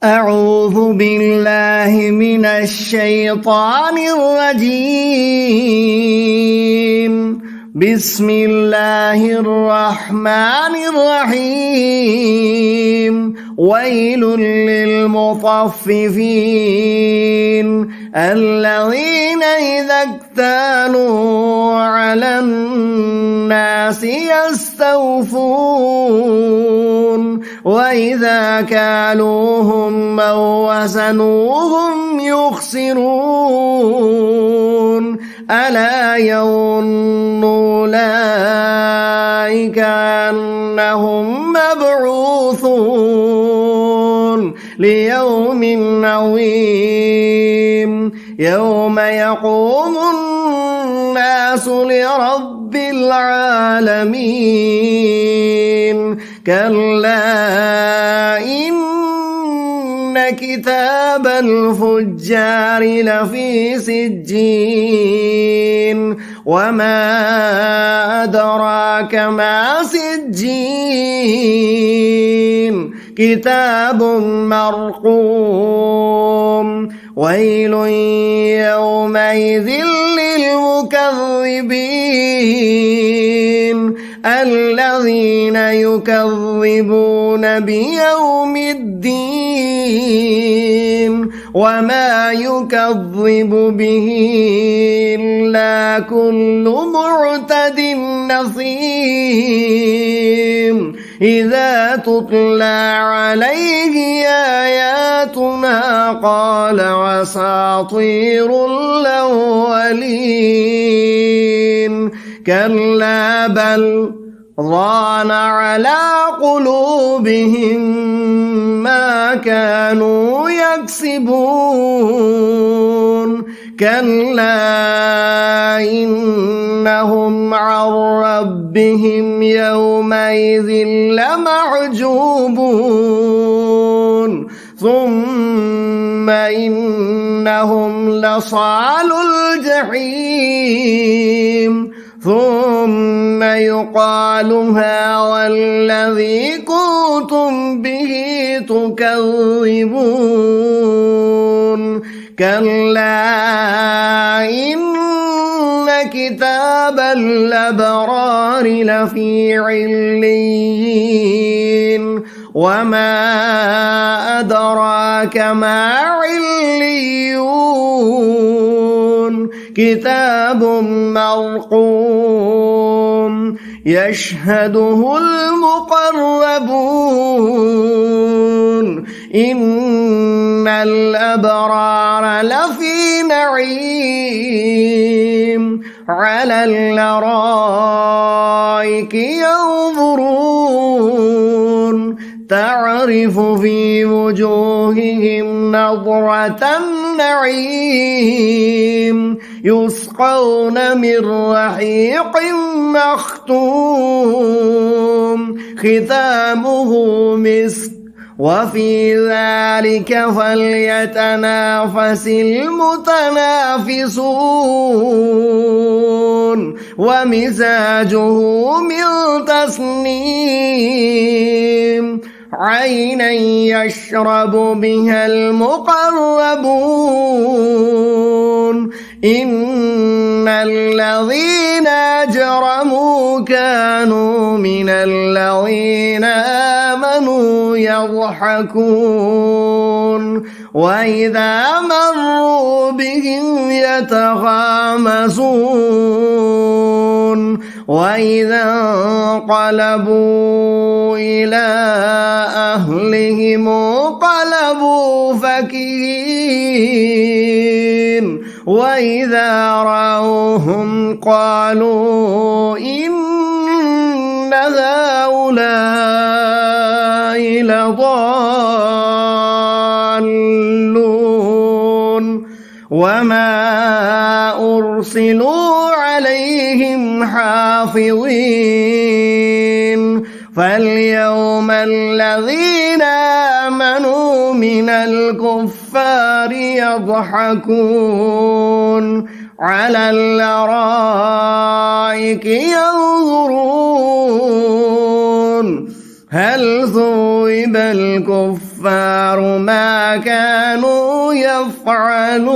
أعوذ بالله من الشيطان الرجيم. بسم الله الرحمن الرحيم. ويل للمطففين الذين إذا اكتالوا على الناس يستوفون وإذا كالوهم أو وزنوهم يخسرون ألا يظن أولئك أنهم مبعوثون ليوم عظيم يوم يقوم الناس لرب العالمين. كلا إن كتاب الفجار لفي سجين وما أدراك ما سجين كتاب مرقوم. ويل يومئذ للمكذبين الذين يكذبون بيوم الدين وما يكذب به إلا كل معتد نثيم إذا تتلى عليه آياتنا قال أساطير الأولين. كلا بل ران على قلوبهم ما كانوا يكسبون. كلا إنهم عن ربهم يومئذ لمحجوبون ثم إنهم لصالو الجحيم ثم يقال هذا الذي كنتم به تكذبون. كلا إن كتاب الأبرار لفي عليين وما أدراك ما عليون كتاب مرقوم يشهده المقربون. إن الأبرار لفي نعيم على الأرائك ينظرون تعرف في وجوههم نضرة النعيم يسقون من رحيق مختوم ختامه مسك وفي ذلك فليتنافس المتنافسون ومزاجه من تسنيم عينا يشرب بها المقربون. إن الذين أجرموا كانوا من الذين آمنوا يضحكون وإذا مروا بهم يتغامزون وإذا انقلبوا إلى أهلهم انقلبوا فكهين وإذا رأوهم قالوا إن هؤلاء لضالون وما أرسلوا عليهم حافظين. فاليوم الذين آمنوا من الكفار يضحكون على الأرائك ينظرون هل ثوب الكفار ما كانوا يفعلون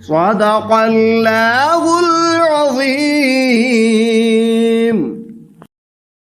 صدق الله